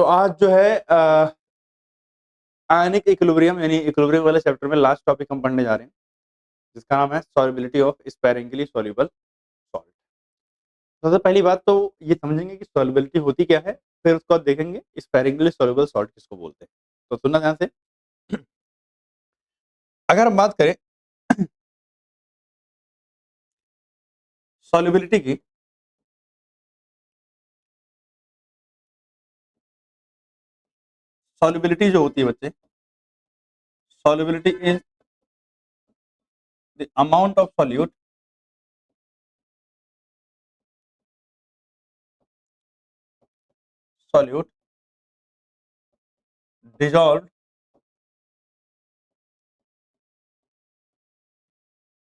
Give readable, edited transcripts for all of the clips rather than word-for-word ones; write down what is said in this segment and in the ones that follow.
आज जो है आयनिक इक्विलिब्रियम यानी इक्विलिब्रियम वाले चैप्टर में लास्ट टॉपिक हम पढ़ने जा रहे हैं, जिसका नाम है solubility of sparingly soluble salt. सबसे पहली बात तो ये समझेंगे कि सॉल्युबिलिटी होती क्या है, फिर उसके बाद देखेंगे स्पैरिंगली सॉल्युबल सॉल्ट किसको बोलते हैं। तो सुनना ध्यान से। अगर हम बात करें सॉल्युबिलिटी की, सॉल्युबिलिटी जो होती है बच्चे, solubility is the amount of solute dissolved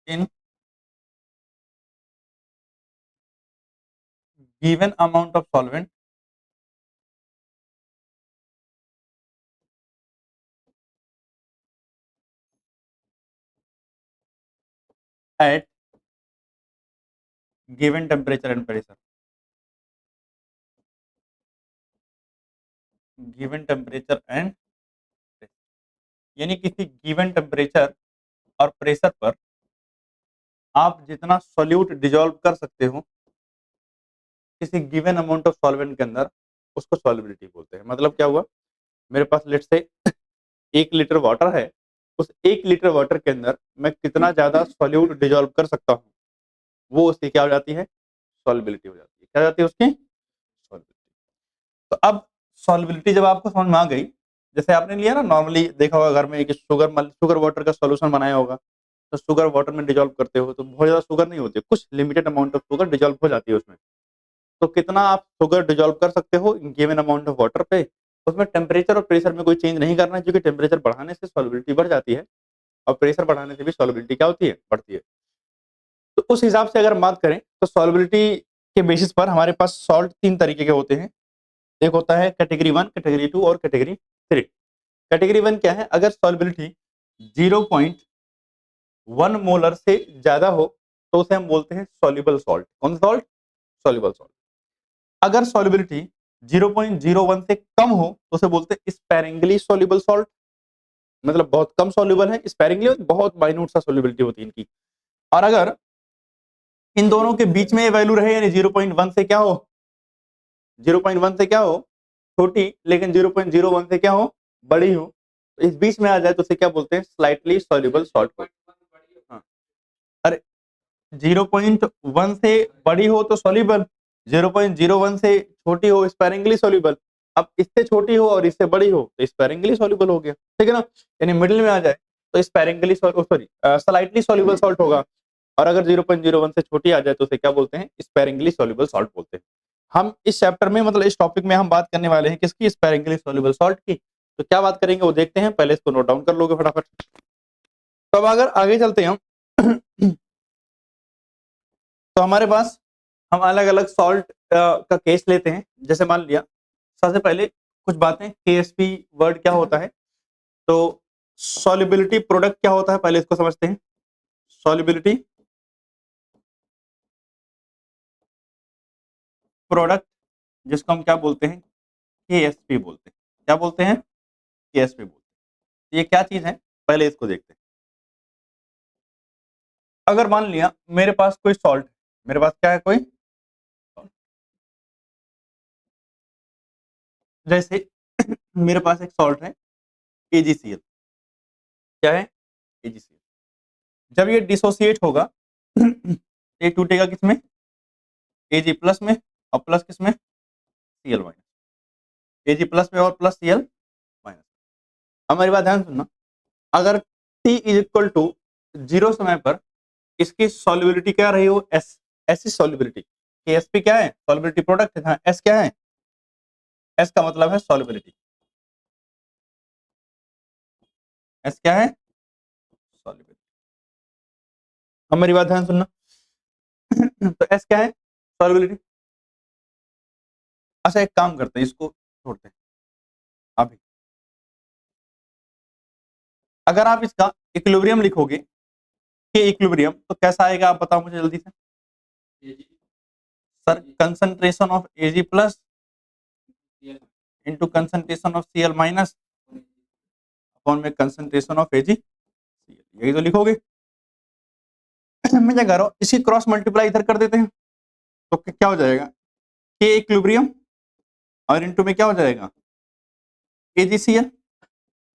in given amount of solvent at given temperature and pressure, given temperature and यानी किसी गिवन टेम्परेचर और प्रेशर पर आप जितना सॉल्यूट डिजोल्व कर सकते हो किसी गिवन अमाउंट ऑफ सॉल्वेंट के अंदर, उसको सॉल्युबिलिटी बोलते हैं। मतलब क्या हुआ, मेरे पास लेट्स से 1 लीटर वाटर है, उस 1 लीटर वाटर के अंदर मैं कितना ज्यादा सॉल्यूट डिजोल्व कर सकता हूँ, वो उसकी क्या हो जाती है, सॉल्युबिलिटी हो जाती है। क्या हो जाती है उसकी, सॉल्युबिलिटी। तो अब सॉल्युबिलिटी जब आपको समझ में आ गई, जैसे आपने लिया ना, नॉर्मली देखा होगा घर में कि शुगर वाटर का सॉल्यूशन बनाया होगा, तो शुगर वाटर में डिजोल्व करते हो तो बहुत ज्यादा शुगर नहीं होती, कुछ limited amount of sugar dissolve हो जाती है उसमें। तो कितना आप शुगर डिजोल्व कर सकते हो गिवन अमाउंट ऑफ वाटर पे, उसमें टेम्परेचर और प्रेशर में कोई चेंज नहीं करना है, क्योंकि टेम्परेचर बढ़ाने से सॉल्युबिलिटी बढ़ जाती है और प्रेशर बढ़ाने से भी सॉल्युबिलिटी क्या होती है, बढ़ती है। तो उस हिसाब से अगर हम बात करें तो सॉल्युबिलिटी के बेसिस पर हमारे पास सॉल्ट 3 तरीके के होते हैं। एक होता है कैटेगरी 1, कैटेगरी 2 और कैटेगरी 3। कैटेगरी 1 क्या है, अगर सॉल्युबिलिटी 0.1 मोलर से ज्यादा हो तो उसे हम बोलते हैं सॉल्युबल सॉल्ट। कौन सा सॉल्ट, सॉल्युबल सॉल्ट। अगर सॉल्युबिलिटी 0.01 से कम हो तो उसे बोलते हैं स्पैरिंगली सॉल्युबल सॉल्ट। मतलब बहुत कम सॉल्युबल है, स्पैरिंगली बहुत माइन्यूट सा सॉल्युबिलिटी होती है इनकी। और अगर इन दोनों के बीच में वैल्यू रहे, यानी 0.1 से क्या हो, 0.1 से क्या हो, छोटी, लेकिन 0.01 से क्या हो, बड़ी हो, तो इस बीच में आ जाए तो उसे क्या बोलते हैं, स्लाइटली सॉल्युबल सॉल्ट। हाँ, अरे 0.1 से बड़ी हो तो सॉल्युबल, 0.01 से छोटी हो स्पैरिंगली सॉल्युबल। अब इससे छोटी हो और इससे बड़ी हो तो स्पैरिंगली सॉल्युबल हो गया, ठीक है ना। यानी मिडिल में आ जाए तो sparingly sorry slightly soluble salt होगा, और अगर 0.01 से छोटी आ जाए तो उसे क्या बोलते हैं, स्पैरिंगली सॉल्युबल सॉल्ट बोलते हैं। हम इस चैप्टर में, मतलब इस टॉपिक में हम बात करने वाले हैं किसकी, स्पैरिंगली सॉल्युबल सॉल्ट की। तो क्या बात करेंगे वो देखते हैं, पहले इसको नोट डाउन कर लोगे फटाफट। तो अब अगर आगे चलते हैं हम तो हमारे पास हम अलग अलग सॉल्ट का केस लेते हैं। जैसे मान लिया, सबसे पहले कुछ बातें, केएसपी वर्ड क्या होता है, तो सॉल्युबिलिटी प्रोडक्ट क्या होता है, पहले इसको समझते हैं। सॉल्युबिलिटी प्रोडक्ट, जिसको हम क्या बोलते हैं, केएसपी बोलते हैं। क्या बोलते हैं, केएसपी बोलते हैं। ये क्या चीज है, पहले इसको देखते हैं। अगर मान लिया मेरे पास कोई सॉल्ट, मेरे पास क्या है, कोई salt। जैसे मेरे पास एक सॉल्ट है एजीसीएल। क्या है, एजीसीएल। जब ये डिसोसिएट होगा ये टूटेगा किसमें, एजी प्लस में, और प्लस किसमें, सीएल माइनस। एजी प्लस में और प्लस सीएल माइनस। हमारी बात ध्यान सुनना, अगर टी इज इक्वल टू 0 समय पर इसकी सॉल्युबिलिटी क्या रही हो, एस, ऐसी सॉल्युबिलिटी, केएसपी क्या है, सॉल्युबिलिटी प्रोडक्ट है, एस क्या है, एस का मतलब है सॉल्युबिलिटी। एस क्या है, सॉल्युबिलिटी। हमारी बात ध्यान सुनना तो एस क्या है, सॉल्युबिलिटी। अच्छा एक काम करते हैं, इसको छोड़ते हैं अभी। अगर आप इसका इक्विलिब्रियम लिखोगे कि इक्विलिब्रियम, तो कैसा आएगा आप बताओ मुझे जल्दी से। Sir concentration of AG plus into concentration of Cl minus upon में कंसंट्रेशन ऑफ Ag, यही तो लिखोगे। मैं क्या कर रहा हूँ, इसी क्रॉस मल्टीप्लाई इधर कर देते हैं तो क्या हो जाएगा, K इक्विलिब्रियम और इंटू में क्या हो जाएगा AgCl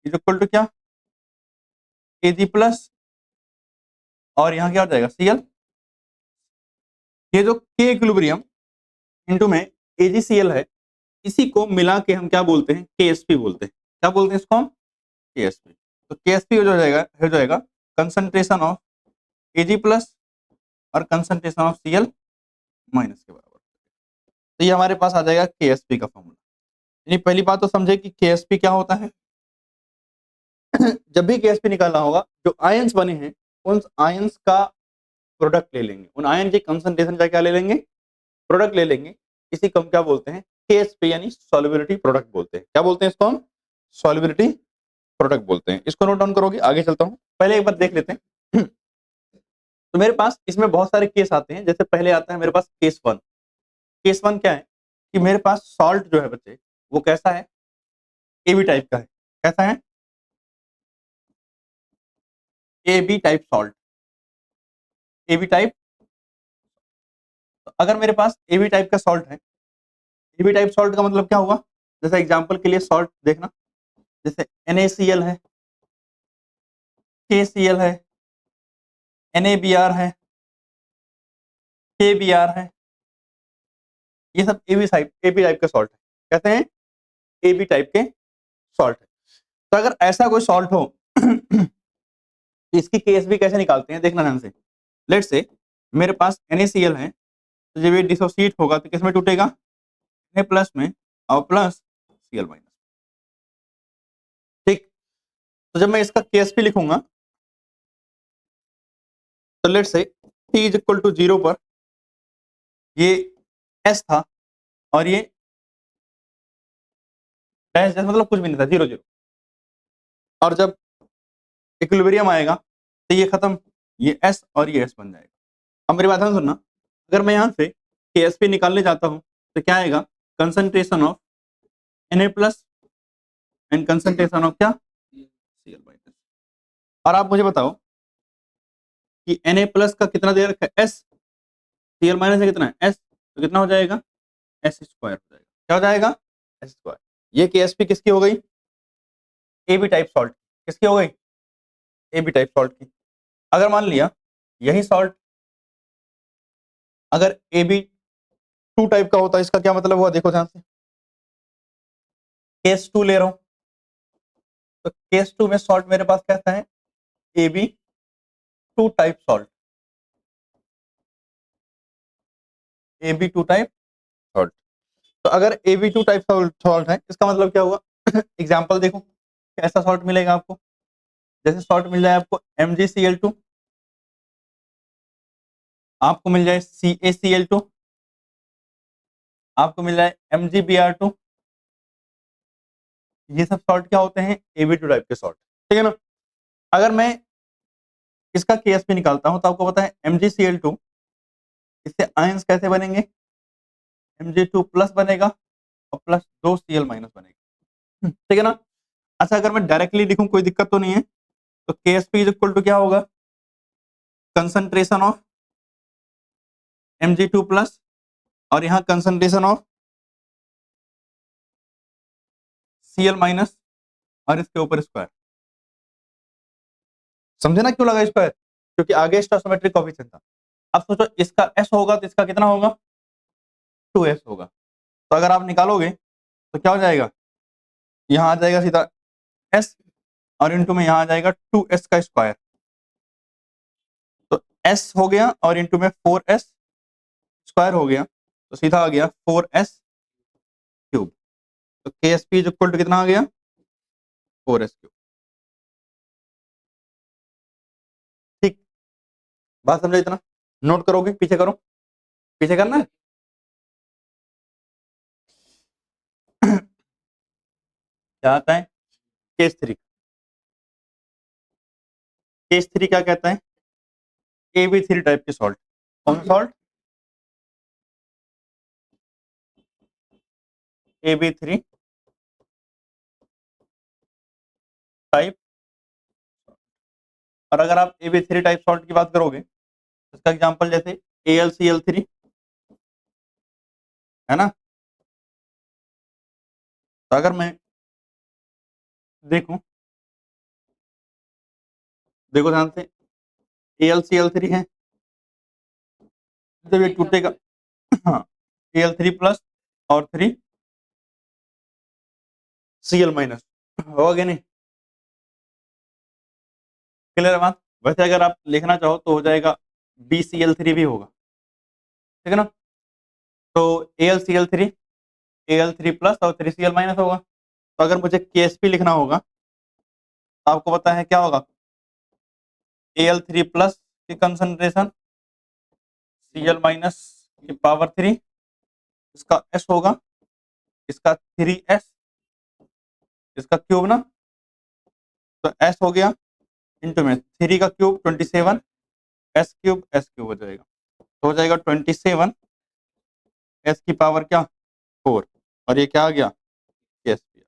इज इक्वल टू क्या Ag प्लस और यहाँ क्या हो जाएगा Cl। ये जो K इक्विलिब्रियम इंटू में AgCl है, इसी को मिला के हम क्या बोलते हैं, KSP बोलते हैं। क्या बोलते हैं इसको हम, KSP। तो KSP हो जाएगा कंसंट्रेशन ऑफ Ag प्लस और कंसंट्रेशन ऑफ Cl माइनस के बराबर। तो ये हमारे पास आ जाएगा KSP का फॉर्मूला। यानी पहली बात तो समझे कि KSP क्या होता है। जब भी KSP निकालना होगा, जो आयंस बने हैं उन आयंस का प्रोडक्ट ले लेंगे, उन आयन के कंसंट्रेशन का क्या ले लेंगे, प्रोडक्ट ले लेंगे। इसी को हम क्या बोलते हैं, KSP यानी सॉल्युबिलिटी प्रोडक्ट बोलते हैं। क्या बोलते हैं इसको हम, सॉल्युबिलिटी प्रोडक्ट बोलते हैं। इसको नोट डाउन करोगे, आगे चलता हूं। पहले एक बार देख लेते हैं। तो मेरे पास इसमें बहुत सारे केस आते हैं। जैसे पहले आता है मेरे पास केस वन। केस वन क्या है कि मेरे पास सॉल्ट जो है बच्चे वो कैसा है, AB टाइप का है। कैसा है, AB type salt, AB type. तो अगर मेरे पास AB टाइप का सॉल्ट है, AB टाइप सॉल्ट का मतलब क्या हुआ, जैसे एग्जांपल के लिए सॉल्ट देखना, जैसे NaCl है, KCl है, NaBr है, KBr है, ये सब AB टाइप के सॉल्ट है। कहते हैं AB टाइप के सॉल्ट है। तो अगर ऐसा कोई सॉल्ट हो तो इसकी KSB कैसे निकालते हैं, देखना ध्यान से। लेट्स से मेरे पास NaCl है, तो जब ये डिसोसिएट होगा तो किस में टूटेगा, Na प्लस में और प्लस Cl माइनस। ठीक, तो जब मैं इसका KSP लिखूंगा तो let's say T is equal to 0 पर ये S था और ये डैश डैश मतलब कुछ भी नहीं था, 0 0। और जब इक्विलिब्रियम आएगा तो ये खत्म, ये S और ये S बन जाएगा। अब मेरी बात ध्यान सुनना, अगर मैं यहाँ से KSP निकालने जाता हूँ तो क्या आएगा, concentration of Na plus and concentration of क्या Cl माइनस। और आप मुझे बताओ कि Na प्लस का कितना दे रखा है S, Cl माइनस कितना है S, तो कितना हो जाएगा S स्क्वायर हो जाएगा। क्या हो जाएगा, S स्क्वायर। ये KSP किसकी हो गई, AB टाइप सॉल्ट। किसकी हो गई, AB टाइप सॉल्ट की। अगर मान लिया यही सॉल्ट अगर AB2 टाइप का होता, इसका क्या मतलब हुआ, देखो ध्यान से। केस 2 ले रहा हूं, तो केस 2 में सॉल्ट मेरे पास कैसा है, AB2 type salt, AB2 type salt. तो अगर AB2 टाइप सॉल्ट है, इसका मतलब क्या हुआ। एग्जांपल देखो कैसा सॉल्ट मिलेगा आपको, जैसे सॉल्ट मिल जाए आपको MgCl2, आपको मिल जाए CaCl2, आपको मिल जाए MgBr2। ये सब सॉल्ट क्या होते हैं, AB2 टाइप के सॉल्ट। ठीक है ना। अगर मैं इसका KSP निकालता हूं तो आपको पता है MgCl2, इससे आयंस कैसे बनेंगे, Mg2 प्लस बनेगा और प्लस 2 Cl माइनस बनेगा। ठीक है ना। अच्छा अगर मैं डायरेक्टली लिखूं कोई दिक्कत तो नहीं है, तो KSP इज इक्वल टू क्या होगा, कंसंट्रेशन ऑफ Mg2 प्लस और यहाँ कंसंट्रेशन ऑफ Cl माइनस और इसके ऊपर स्क्वायर। समझे ना क्यों लगा स्क्वायर, क्योंकि आगे स्टोइकोमेट्रिक कोएफिशिएंट था। अब सोचो इसका S होगा तो इसका कितना होगा, 2S होगा। तो अगर आप निकालोगे तो क्या हो जाएगा, यहाँ आ जाएगा सीधा S और इनटू में यहाँ आ जाएगा 2S का स्क्वायर। तो S हो गया और इनटू में 4S स्क्वायर हो गया, तो सीधा आ गया 4S क्यूब। तो KSP इज इक्वल टू कितना आ गया, 4S क्यूब। ठीक, बात समझे इतना, नोट करोगे, पीछे करो, पीछे करना है। क्या आता है केस 3, केस 3 क्या कहता है, AB3 टाइप के सॉल्ट। कौन सॉल्ट, AB3 टाइप। और अगर आप AB3 टाइप सॉल्ट की बात करोगे, इसका एग्जांपल जैसे AlCl3 है ना। तो अगर मैं देखूं, देखो ध्यान से, AlCl3 है, जब ये टूटेगा, हाँ, Al3 प्लस और 3 Cl माइनस होगा कि नहीं, क्लियर है बात। वैसे अगर आप लिखना चाहो तो हो जाएगा BCl3 भी होगा, ठीक है ना। तो AlCl3 Al3 प्लस और 3Cl माइनस होगा। तो अगर मुझे KSP लिखना होगा तो आपको पता है क्या होगा, Al3 प्लस की कंसंट्रेशन Cl माइनस की पावर 3, इसका S होगा, इसका 3S, इसका क्यूब ना, तो S हो गया इंटू में 3 का क्यूब 27, S क्यूब हो जाएगा, तो हो जाएगा 27 S की पावर क्या 4, और ये क्या आ गया KSP।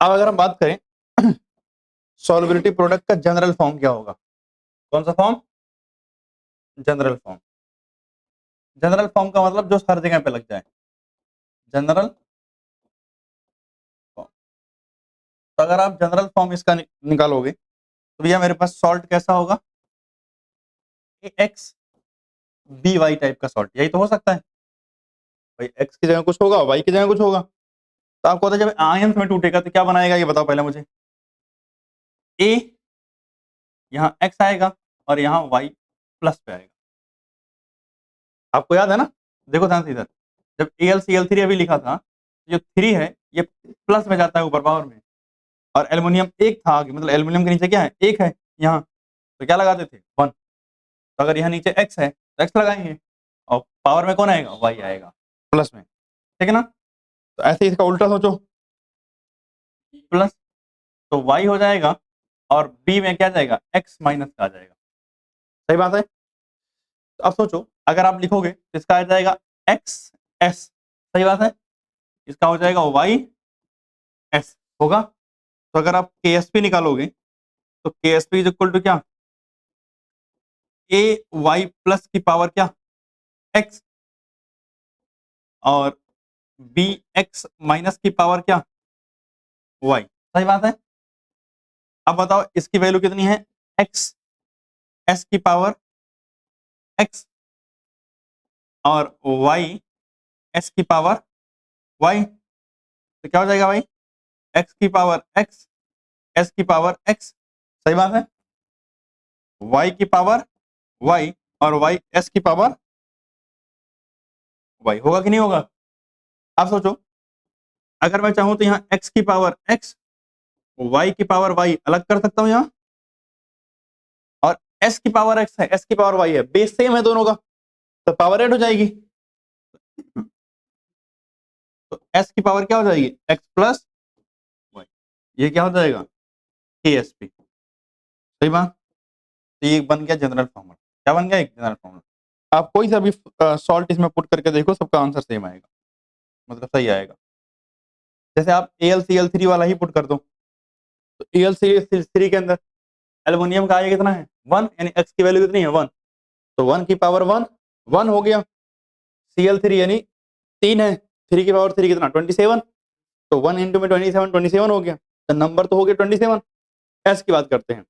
अब अगर हम बात करें सॉल्युबिलिटी प्रोडक्ट का जनरल फॉर्म क्या होगा, कौन सा form, general form. General form का मतलब जो हर जगह पे लग जाए, जनरल फॉर्म। तो अगर आप जनरल फॉर्म इसका निकालोगे तो भैया मेरे पास सॉल्ट कैसा होगा, एक्स बी वाई टाइप का सॉल्ट, यही तो हो सकता है भाई, एक्स की जगह कुछ होगा, वाई की जगह कुछ होगा। तो आपको पता है जब आयंस में टूटेगा तो क्या बनाएगा, ये बताओ पहले मुझे। ए, यहाँ एक्स आएगा और यहाँ वाई प्लस पे आएगा, आपको याद है ना। देखो ध्यान से इधर, जब AlCl3 अभी लिखा था, जो 3 है ये प्लस में जाता है ऊपर पावर में, और एल्युमिनियम एक था आगे, मतलब एल्युमिनियम के नीचे क्या है, एक है यहाँ, तो क्या लगाते थे 1। तो अगर यहाँ नीचे एक्स है तो एक्स लगाएंगे, और पावर में कौन आएगा, वाई आएगा प्लस में, ठीक है ना। तो ऐसे ही इसका उल्टा सोचो, प्लस, तो वाई हो जाएगा और बी में क्या जाएगा, एक्स माइनस का आ जाएगा, सही बात है। तो अब सोचो अगर आप लिखोगे तो इसका आ जाएगा एक्स एस, सही बात है, इसका हो जाएगा वाई एस होगा। तो अगर आप KSP निकालोगे तो KSP इज इक्वल टू क्या, ए वाई प्लस की पावर क्या एक्स, और बी एक्स माइनस की पावर क्या वाई, सही बात है। अब बताओ इसकी वैल्यू कितनी है, एक्स एस की पावर एक्स और वाई एस की पावर वाई, तो क्या हो जाएगा भाई, एक्स की पावर एक्स एस की पावर एक्स, सही बात है, वाई की पावर वाई और वाई एस की पावर वाई, होगा कि नहीं होगा। आप सोचो अगर मैं चाहूं तो यहाँ एक्स की पावर एक्स वाई की पावर वाई अलग कर सकता हूं यहाँ, और एस की पावर एक्स है एस की पावर वाई है, बेस सेम है दोनों का, तो पावर ऐड हो जाएगी। तो एस की पावर क्या हो जाएगी, एक्स प्लस वाई, ये क्या हो जाएगा KSP, सही बात। तो ये बन गया जनरल फॉर्मूला, क्या बन गया, एक जनरल फॉर्मूला। आप कोई सा भी सॉल्ट इसमें पुट करके देखो, सबका आंसर सेम आएगा, मतलब सही आएगा। जैसे आप AlCl3 वाला ही पुट कर दो, तो AlCl3 के अंदर एल्युमिनियम का आगे कितना है 1, यानी एक्स की वैल्यू कितनी है 1, तो 1 की पावर 1 1 हो गया, Cl3 यानी 3 है, 3 की पावर 3 कितना 27, तो 1 इंटू में 27 27 हो गया, तो नंबर तो हो गया 27। एस की बात करते हैं,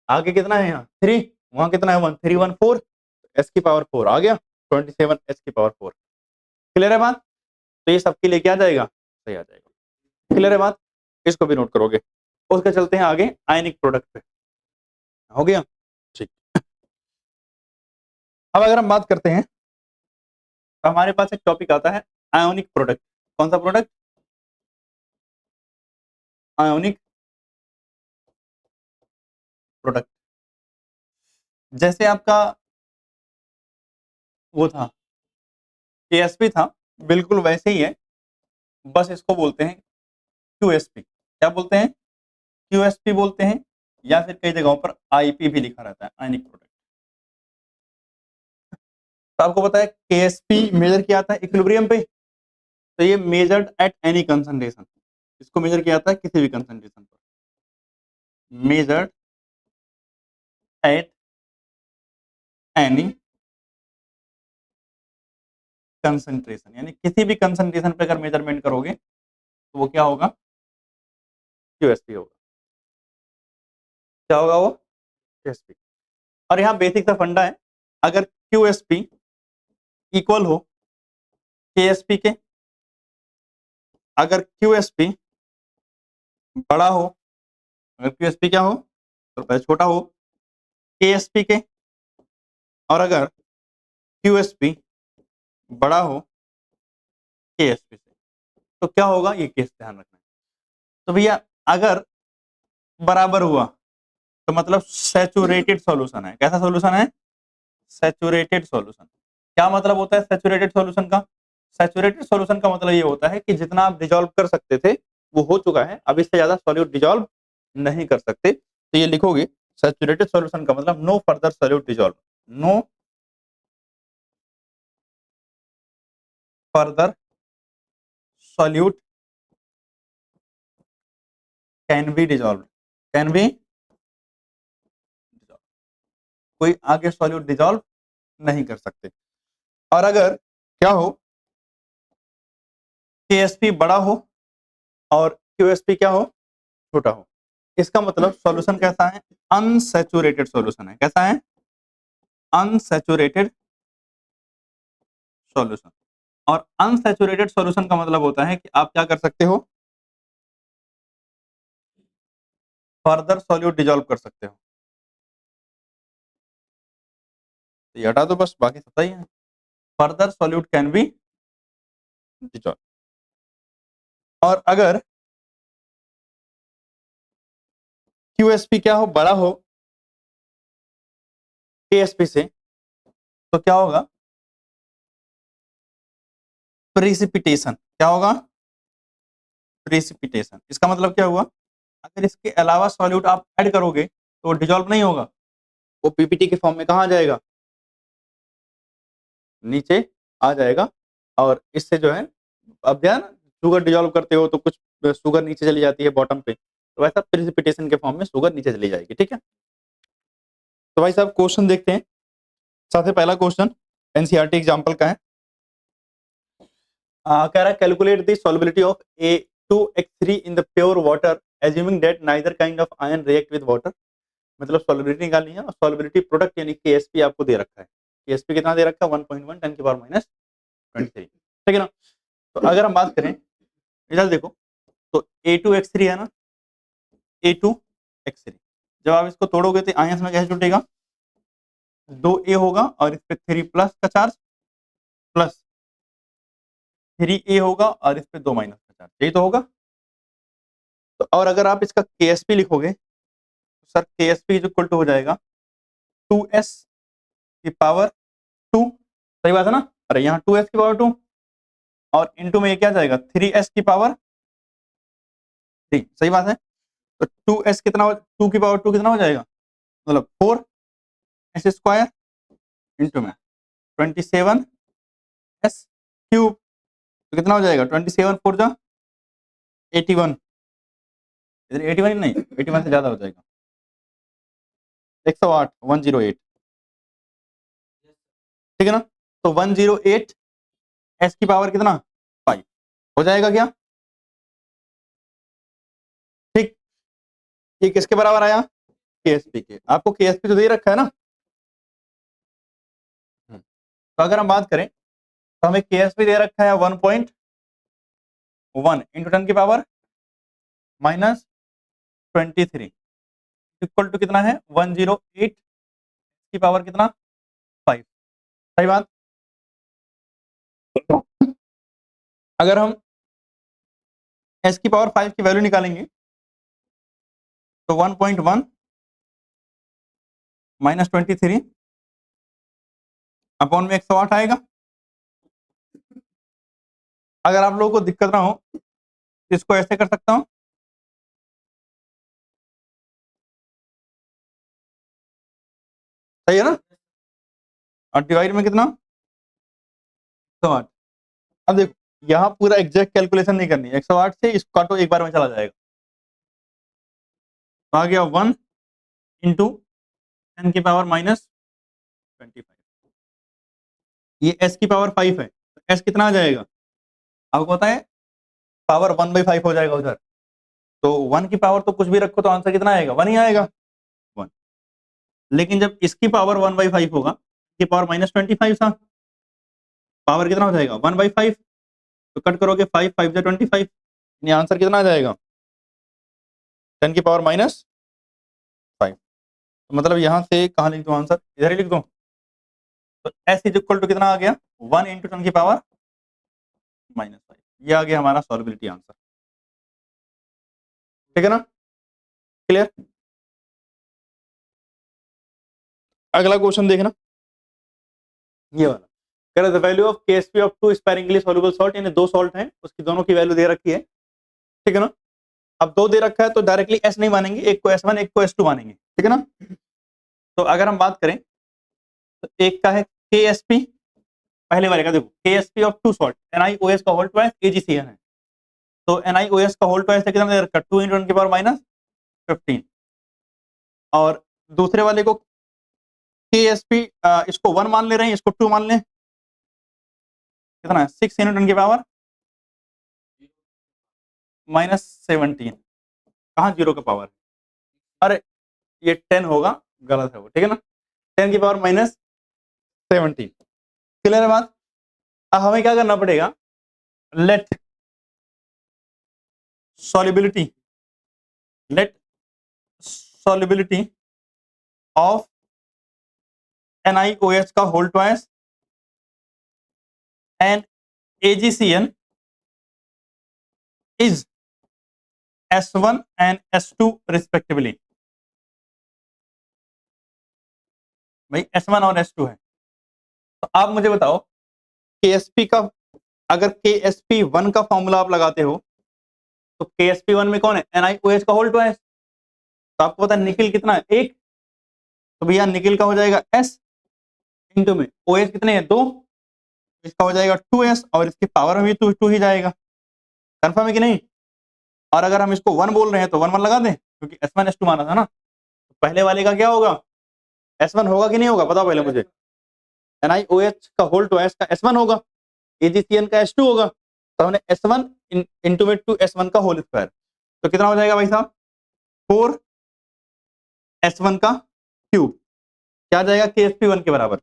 आगे कितना है यहाँ 3, वहां कितना है 1, 3 1 4, एस की पावर 4 आ गया 27 एस की पावर 4, क्लियर है बात। तो ये सबके लिए क्या आ जाएगा, सही आ जाएगा, क्लियर है बात, इसको भी नोट करोगे। उसके चलते हैं आगे आयनिक प्रोडक्ट पे, हो गया ठीक। अब अगर हम बात करते हैं तो हमारे पास एक टॉपिक आता है आयोनिक प्रोडक्ट, कौन सा प्रोडक्ट, आयोनिक प्रोडक्ट। जैसे आपका वो था KSP था, बिल्कुल वैसे ही है, बस इसको बोलते हैं QSP, क्या बोलते हैं, QSP बोलते हैं, या फिर कई जगहों पर IP भी लिखा रहता है, आयनिक प्रोडक्ट। तो आपको पता है KSP मेजर किया था इक्विलिब्रियम पे, तो तो ये मेजर्ड एट एनी कंसंट्रेशन, इसको मेजर किया जाता है किसी भी कंसंट्रेशन पर, मेजर्ड एट एनी कंसंट्रेशन, यानी किसी भी कंसंट्रेशन पे अगर मेजरमेंट करोगे तो वो क्या होगा, क्यूएसपी होगा। क्या होगा वो, क्यूएसपी। और यहाँ बेसिक सा फंडा है, अगर क्यूएसपी इक्वल हो केएसपी के, अगर क्यूएसपी बड़ा हो, अगर क्यूएसपी क्या हो तो पहले छोटा हो केएसपी के, और अगर क्यूएसपी बड़ा हो केएसपी से, तो क्या होगा, ये केस ध्यान रखना है। तो भैया अगर बराबर हुआ तो मतलब सैचुरेटेड सॉल्यूशन है। कैसा सॉल्यूशन है, सैचुरेटेड सॉल्यूशन। क्या मतलब होता है सैचुरेटेड सॉल्यूशन का, सैचुरेटेड सॉल्यूशन का मतलब ये होता है कि जितना आप डिजोल्व कर सकते थे वो हो चुका है, अब इससे ज्यादा सॉल्यूट डिजोल्व नहीं कर सकते। तो ये लिखोगे सैचुरेटेड सॉल्यूशन का मतलब no further solute dissolve, no further solute can be dissolve, can be, कोई आगे सॉल्यूट डिजोल्व नहीं कर सकते। और अगर क्या हो केएसपी बड़ा हो और क्यूएसपी क्या हो, छोटा हो, इसका मतलब सॉल्यूशन कैसा है, अनसैचुरेटेड सॉल्यूशन है। कैसा है, अनसैचुरेटेड सॉल्यूशन। और अनसैचुरेटेड सॉल्यूशन का मतलब होता है कि आप क्या कर सकते हो, फर्दर सॉल्यूट डिजोल्व कर सकते हो। तो ये हटा दो बस, बाकी सब सही है। Further solute can be dissolve. और अगर क्यूएसपी क्या हो, बड़ा हो केएसपी से, तो क्या होगा, प्रेसिपिटेशन। क्या होगा, प्रेसिपिटेशन। इसका मतलब क्या हुआ, अगर इसके अलावा सॉल्यूट आप ऐड करोगे तो डिजोल्व नहीं होगा, वो पीपीटी के फॉर्म में कहाँ आ जाएगा, नीचे आ जाएगा। और इससे जो है, अब ध्यान, शुगर डिजोल्व करते हो तो कुछ शुगर नीचे चली जाती है बॉटम पे, तो वैसा प्रेसिपिटेशन के फॉर्म में शुगर नीचे चली जाएगी। ठीक है, तो भाई साहब क्वेश्चन देखते हैं। सबसे पहला क्वेश्चन एनसीईआरटी एग्जांपल का है। कह रहा है calculate the solubility of A2H3 in the pure water assuming that neither kind of ion react with water. मतलब सॉल्युबिलिटी निकालनी है, और सॉल्युबिलिटी प्रोडक्ट यानी केएसपी आपको दे रखा है। केएसपी कितना दे रखा है, 1.1 10 की पावर माइनस 23। ठीक है ना। तो अगर हम बात करें, इधर देखो, तो A2H3 है ना, A2H3, जब आप इसको तोड़ोगे तो आयंस में कैसे टूटेगा, 2A होगा और इस पे 3 प्लस का चार्ज, प्लस 3A होगा और इस पे 2 माइनस का चार्ज, यही तो होगा। तो और अगर आप इसका KSP लिखोगे तो सर KSP इक्वल टू हो जाएगा 2S की पावर 2। सही बात है ना, अरे यहाँ 2S की पावर 2 और इनटू में ये क्या जाएगा 3S की पावर 3। सही बात है। तो 2S कितना, 2 की पावर 2 कितना हो जाएगा, मतलब 4S स्क्वायर इंटू में 27S क्यूब, तो कितना हो जाएगा 27 4 जा 81। इधर 81 नहीं, 81 से ज्यादा हो जाएगा, 108 108। ठीक है ना, तो 108 S की पावर कितना 5 हो जाएगा क्या। ठीक, ये किसके बराबर आया, KSP के। आपको KSP तो दे रखा है ना। तो अगर हम बात करें तो हमें KSP दे रखा है 1.1 इंटू 10 की पावर माइनस 23 इक्वल टू कितना है 108 की पावर कितना 5। सही बात। अगर हम S की पावर 5 की वैल्यू निकालेंगे तो 1.1 माइनस 23 अपॉन में 108 आएगा। अगर आप लोगों को दिक्कत ना हो तो इसको ऐसे कर सकता हूं, सही है ना, और डिवाइड में कितना 108। अब देखो यहाँ पूरा एग्जैक्ट कैलकुलेशन नहीं करनी, 108 से इसको काटो, एक बार में चला जाएगा। तो आ गया 1 इंटू 10 की पावर माइनस 25, ये s की पावर 5 है, तो s कितना आ जाएगा आपको पता है, पावर 1/5 हो जाएगा उधर, तो 1 की पावर तो कुछ भी रखो तो आंसर कितना आएगा, 1 ही आएगा 1। लेकिन जब इसकी पावर 1/5 होगा, इसकी पावर -25 था, पावर कितना हो जाएगा 1/5, तो कट करोगे 5 5 25, यानी आंसर कितना आ जाएगा 10 की पावर -5। तो मतलब यहां से कहां लिख दो आंसर, इधर ही लिख दो। तो s इज इक्वल टू कितना आ गया 1 इंटू 10 की पावर -5, ये आ गया हमारा सॉल्युबिलिटी आंसर। ठीक है ना, क्लियर। अगला क्वेश्चन देखना, ये वाला कह रहा है the value of KSP of two sparingly soluble salt, यानी दो सॉल्ट हैं, उसकी दोनों की वैल्यू दे रखी है, ठीक है ना। अब दो दे रखा है तो डायरेक्टली S नहीं मानेंगे, एक को S1 एक को S2 मानेंगे, ठीक है ना। तो अगर हम बात करें तो एक का है KSP, पहले वाले का देखो KSP of two salt NiOS का होल ट्वाइस AgCN है, तो NiOS का होल ट्वाइस कितना दे रखा है 2 × 10 की पावर -15, और दूसरे वाले को KSP इसको 1 मान ले रहे हैं, इसको 2 मान लें, कितना है 6 × 10 की पावर -17, कहाँ जीरो का पावर, अरे ये 10 होगा, गलत है वो, ठीक है ना, 10 की पावर -17। क्लियर है बात। अब हमें क्या करना पड़ेगा, लेट solubility ऑफ NiOH का whole twice and AgCN is S1 and S2 respectively. भाई S1 और S2 है, तो आप मुझे बताओ KSP का, अगर KSP1 का फॉर्मूला आप लगाते हो तो KSP1 में कौन है NiOH का होल ट्वाइस, तो आपको पता है निकिल कितना है 1, तो भैया निकिल का हो जाएगा S इंटू में OH कितने हैं 2, इसका हो जाएगा 2s, और इसकी पावर में भी 2 ही जाएगा, कंफर्म है कि नहीं। और अगर हम इसको 1 बोल रहे हैं तो 1 1 लगा दें, क्योंकि S1 S2 माना था ना, तो पहले वाले का क्या होगा S1 होगा कि नहीं होगा बताओ पहले मुझे, NiOH का होल ट्वाइस का S1 होगा, AgCN का S2 होगा, तो हमने S1 इंटू में 2s1 का होल स्क्वायर, तो कितना हो जाएगा भाई साहब 4s1 का क्यूब, क्या आ जाएगा KSP1 के बराबर।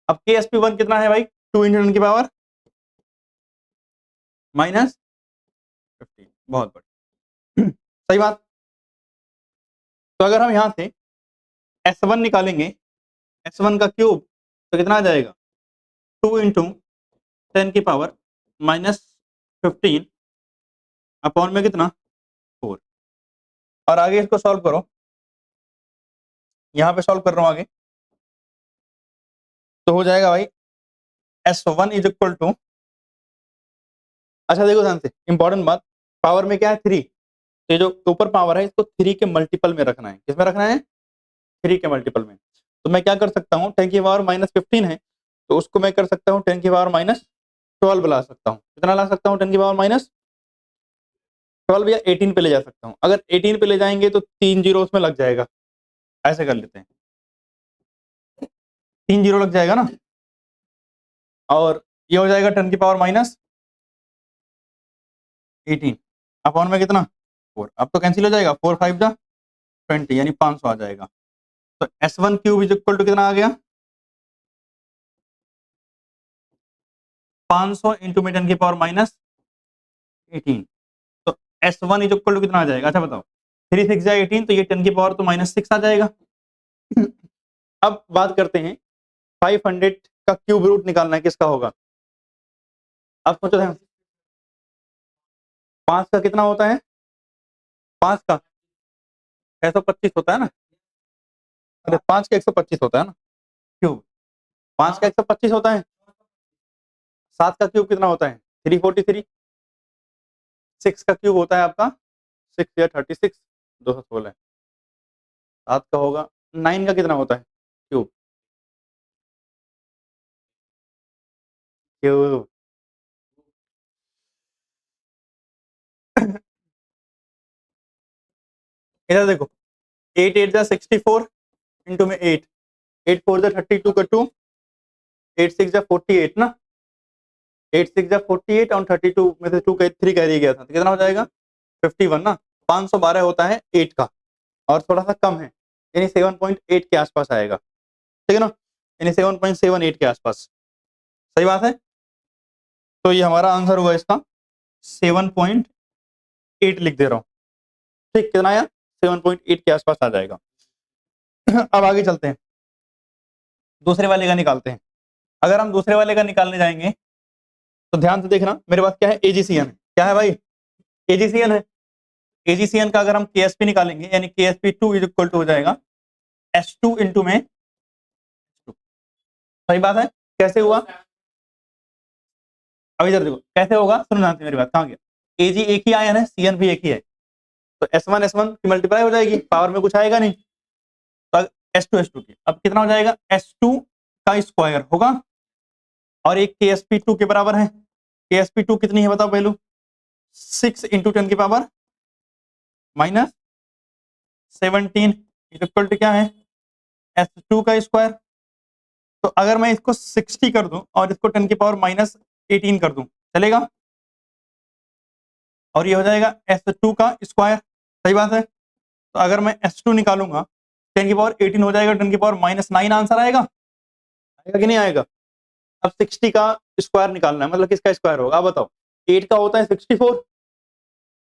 अब KSP1 कितना है भाई 2 × 10 की पावर -15, बहुत बढ़िया सही बात। तो अगर हम यहां से S1 निकालेंगे, S1 का क्यूब, तो कितना आ जाएगा 2 × 10 की पावर -15 अपॉन में कितना 4, और आगे इसको सॉल्व करो, यहां पे सॉल्व कर रहा हूं आगे, तो हो जाएगा भाई S1 इज इक्वल टू, अच्छा देखो ध्यान से इंपॉर्टेंट बात, पावर में क्या है 3, तो ये जो ऊपर पावर है इसको 3 के मल्टीपल में रखना है, किसमें रखना है 3 के मल्टीपल में। तो मैं क्या कर सकता हूँ 10 की पावर -15 है, तो उसको मैं कर सकता हूँ 10 की पावर -12 ला सकता हूँ, कितना ला सकता हूँ 10 की पावर -12 या 18 पे ले जा सकता हूँ। अगर 18 पे ले जाएंगे तो 3 जीरो उसमें लग जाएगा, ऐसे कर लेते हैं 3 जीरो लग जाएगा ना, और ये हो जाएगा 10 की पावर -18 अपॉन में कितना 4, अब तो कैंसिल हो जाएगा 4 5 जा 20, यानी 500 आ जाएगा। तो S1 cube is equal to कितना आ गया 500 इंटू में 10 की पावर -18, तो S1 इज इक्वल टू कितना आ जाएगा, अच्छा बताओ 3 6 जा 18, तो ये 10 की पावर तो -6 आ जाएगा। अब बात करते हैं 500 का क्यूब रूट निकालना है, किसका होगा, अब सोचो ध्यान से, 5 का कितना होता है 5 का 625 होता है ना, अरे 5 का 125 होता है ना क्यूब, 5 का 125 होता है, 7 का क्यूब कितना होता है 343, 6 का क्यूब होता है आपका 6 या 36 216, 7 का होगा 9 का कितना होता है क्यूब, क्यूब इधर देखो 8 8 जा 64 इंटू में 8 8 4 जा 32 का 2 8 6 जा 48 ना 8 6 जा 48 और 32 में से 2 3 कैरी गया था तो कितना हो जाएगा 51 ना 512 होता है 8 का और थोड़ा सा कम है यानी 7.8 के आसपास आएगा ठीक है ना यानी 7.78 के आसपास सही बात है तो ये हमारा आंसर होगा इसका 7.8 लिख दे रहा हूं ठीक कितना आया 7.8 के आसपास आ जाएगा अब आगे चलते हैं दूसरे वाले का निकालते हैं अगर हम दूसरे वाले का निकालने जाएंगे तो ध्यान से देखना मेरे पास क्या है एजीसीएन क्या है भाई एजीसीएन है एजीसीएन का अगर हम केएसपी निकालेंगे यानी केएसपी 2 इज इक्वल टू हो जाएगा S2 इंटू में सही बात है कैसे हुआ अब इधर देखो कैसे होगा सुनो ध्यान से मेरी बात कहां गया एजी एक ही आयन है सीएन भी एक ही है तो S1 की मल्टीप्लाई हो जाएगी पावर में कुछ आएगा नहीं तो S2 की अब कितना हो जाएगा S2 का स्क्वायर होगा और एक KSP2 के बराबर है KSP2 कितनी है बताओ पहलू 6 इंटू 10 की पावर माइनस 17 इक्वल टू क्या है S2 का स्क्वायर तो अगर मैं इसको 60 कर दूं और इसको 10 की पावर माइनस 18 कर दूं चलेगा और ये हो जाएगा S2 का स्क्वायर सही बात है तो अगर मैं S2 निकालूंगा 10 की पावर 18 हो जाएगा 10 की पावर माइनस 9 आंसर आएगा आएगा कि नहीं आएगा अब 60 का स्क्वायर निकालना है मतलब किसका स्क्वायर होगा आप बताओ 8 का होता है 64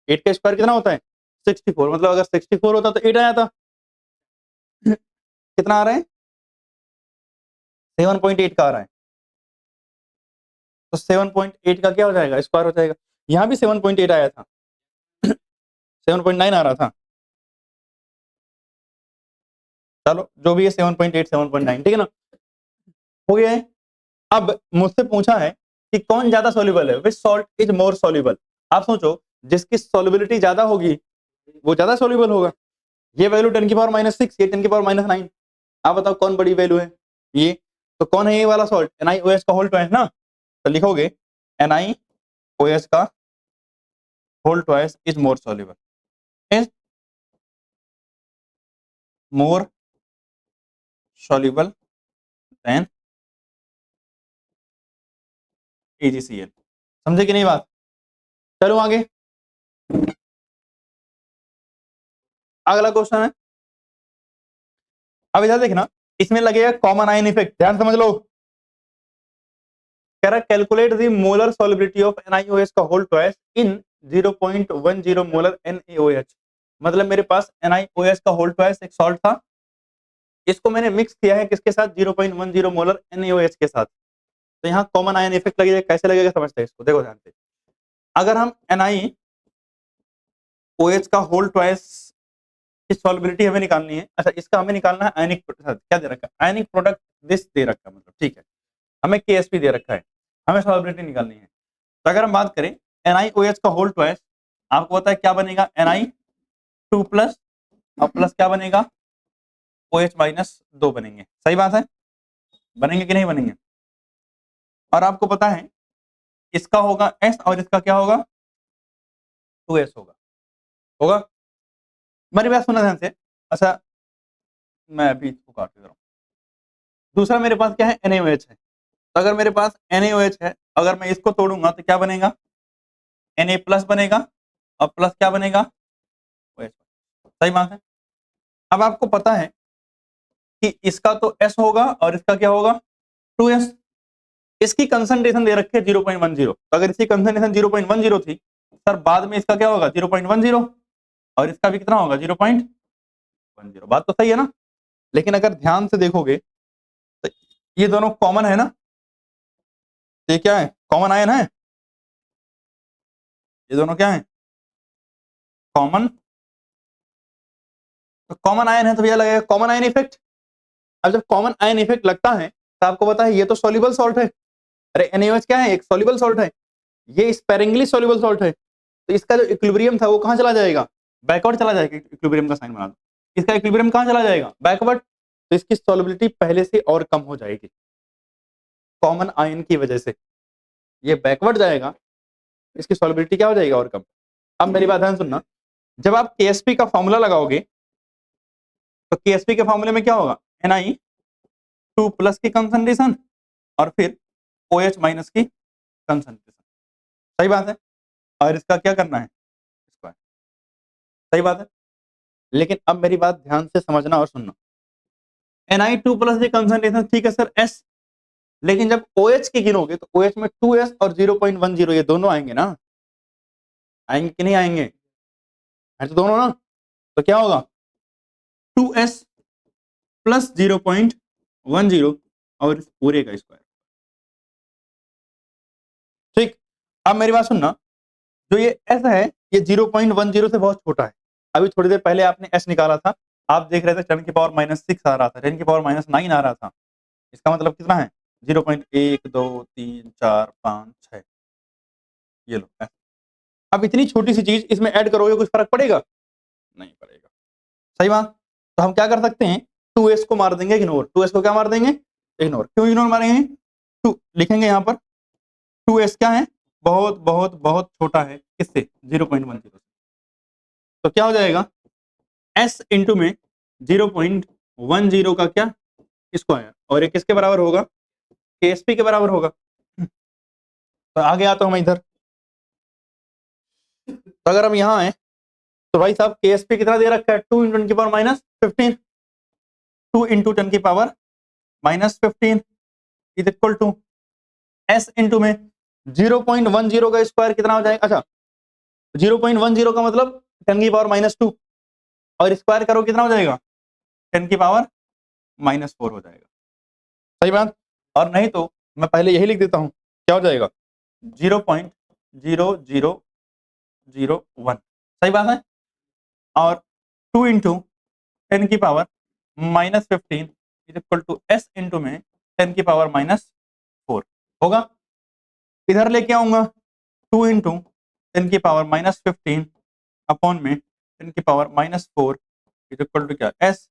8 का स्क्वायर कितना होता है 64 मतलब अगर 64 होता तो 8 आया था कितना आ रहा है 7.8 का आ रहा है तो 7.8 का क्या हो जाएगा स्क्वायर हो जाएगा यहां भी 7.8 आया था 7.9 आ रहा था चलो जो भी है 7.8 7.9 ठीक है ना हो गया है अब मुझसे पूछा है कि कौन ज्यादा सॉल्युबल है which salt is more soluble आप सोचो जिसकी सॉल्युबिलिटी ज्यादा होगी वो ज्यादा सॉल्युबल होगा ये वैल्यू 10 की पावर माइनस 6 ये 10 की पावर माइनस 9 आप बताओ कौन बड़ी वैल्यू है ये तो कौन है ये वाला सॉल्ट NiOH का होल ट्वाइस ना तो लिखोगे NiOH का whole twice is more soluble is more soluble than AgCl समझे कि नहीं बात चलो आगे अगला क्वेश्चन है अब इधर देखना इसमें लगेगा कॉमन आयन इफेक्ट ध्यान समझ लो कह रहा calculate the molar solubility of NiOH का whole twice in 0.10 molar NaOH मतलब मेरे पास NiOH का होल ट्वाइस एक सॉल्ट था इसको मैंने मिक्स किया है किसके साथ 0.10 मोलर NaOH के साथ तो यहाँ कॉमन आयन इफेक्ट लगेगा कैसे लगेगा समझते हैं इसको देखो ध्यान से अगर हम NiOH का होल ट्वाइस की सॉल्युबिलिटी हमें निकालनी है अच्छा इसका हमें निकालना है आयनिक क्या दे रखा है आयनिक प्रोडक्ट दिस दे रखा है मतलब ठीक है हमें KSP दे रखा है हमें सॉल्युबिलिटी निकालनी है तो अगर हम बात करें NiOH का होल ट्वाइस आपको पता है क्या बनेगा Ni2 प्लस और प्लस क्या बनेगा OH माइनस 2 बनेंगे सही बात है बनेंगे कि नहीं बनेंगे और आपको पता है इसका होगा S और इसका क्या होगा 2S होगा होगा मेरी बात सुना ध्यान से अच्छा मैं अभी इसको काट दे रहा हूँ दूसरा मेरे पास क्या है NaOH है तो अगर मेरे पास NaOH है अगर मैं इसको तोड़ूंगा तो क्या बनेगा Na प्लस बनेगा और प्लस क्या बनेगा OH सही बात है अब आपको पता है कि इसका तो S होगा और इसका क्या होगा 2S इसकी कंसंट्रेशन दे रखी है 0.10 तो अगर इसकी कंसंट्रेशन 0.10 थी सर बाद में इसका क्या होगा 0.10 और इसका भी कितना होगा 0.10 बात तो सही है ना लेकिन अगर ध्यान से देखोगे तो ये दोनों कॉमन है ना ये क्या है कॉमन आयन है ये दोनों क्या है कॉमन तो कॉमन आयन है तो भैया लगेगा कॉमन आयन इफेक्ट अब जब कॉमन आयन इफेक्ट लगता है तो आपको पता है ये तो सॉल्युबल सॉल्ट है अरे NaOH क्या है एक सॉल्युबल सॉल्ट है ये स्पेरिंगली सॉल्युबल सॉल्ट है तो इसका जो इक्विलिब्रियम था वो कहां चला जाएगा बैकवर्ड चला जाएगा इक्विलिब्रियम का साइन बना दो इसका इक्विलिब्रियम कहां चला जाएगा बैकवर्ड तो इसकी सॉल्युबिलिटी पहले से और कम हो जाएगी कॉमन आयन की वजह से ये बैकवर्ड जाएगा इसकी सॉल्युबिलिटी क्या हो जाएगी और कम अब मेरी बात ध्यान सुनना जब आप KSP का फॉर्मूला लगाओगे तो KSP के फॉर्मूले में क्या होगा, Na2+ की कंसंट्रेशन और फिर OH माइनस की कंसंट्रेशन, सही बात है, और इसका क्या करना है, स्क्वायर, सही बात है। लेकिन अब मेरी बात ध्यान से समझना और सुनना, Na2+ की कंसंट्रेशन ठीक है सर S, लेकिन जब OH की गिनोगे तो OH में 2S और 0.10 ये दोनों आएंगे ना, आएंगे कि नहीं आएंगे, है तो दोनों ना, तो क्या होगा 2S प्लस 0.10 और इस पूरे का स्क्वायर। ठीक, अब मेरी बात सुनना, जो ये S है ये 0.10 से बहुत छोटा है। अभी थोड़ी देर पहले आपने S निकाला था, आप देख रहे थे 10⁻⁻6 आ रहा था, 10⁻⁹ आ रहा था, इसका मतलब कितना है 0.1 2 3 4 5 6, ये लो S। अब इतनी छोटी सी चीज इसमें ऐड करोगे कुछ फर्क पड़ेगा, नहीं पड़ेगा, सही बात। तो हम क्या कर सकते हैं, 2S को मार देंगे इग्नोर, 2S को क्या मार देंगे, इग्नोर। क्यों इग्नोर मारेंगे, 2 लिखेंगे यहाँ पर, 2S क्या है, बहुत बहुत बहुत छोटा है, किससे 0.10 से, तो क्या हो जाएगा S इंटू में 0.10 का क्या स्क्वायर, और ये किसके बराबर होगा, KSP के बराबर होगा। तो आगे आता हूं मैं इधर, तो अगर हम यहाँ आए तो भाई साहब KSP कितना दे रखा है, 2 × 10⁻⁻15, 2 × 10⁻⁻15 is equal to S into में 0.10 का स्क्वायर कितना हो जाएगा, अच्छा 0.10 का मतलब 10⁻⁻2 और स्क्वायर करो कितना हो जाएगा 10⁻⁻4 हो जाएगा, सही बात। और नहीं तो मैं पहले यही लिख देता हूं, क्या हो जाएगा 0.0001, सही बात है, और 2 × 10⁻⁻15 is equal to S into में 10⁻⁻4 होगा। इधर लेके आऊंगा 2 × 10⁻⁻15 अपॉन में 10⁻⁻4 इज इक्वल टू क्या S,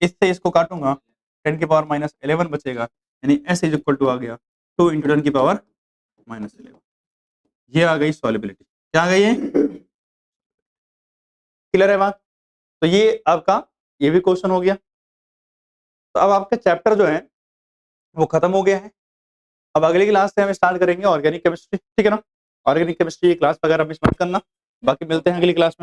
इससे इसको काटूंगा 10⁻11 बचेगा, यानी S इज इक्वल टू आ गया 2 × 10⁻11, ये आ गई सॉल्युबिलिटी, क्या आ गई है, क्लियर है बात। तो ये आपका ये भी क्वेश्चन हो गया। तो अब आपका चैप्टर जो है वो खत्म हो गया है। अब अगली क्लास से हम स्टार्ट करेंगे ऑर्गेनिक केमिस्ट्री, ठीक है ना, ऑर्गेनिक केमिस्ट्री की क्लास वगैरह मिस मत करना, बाकी मिलते हैं अगली क्लास में।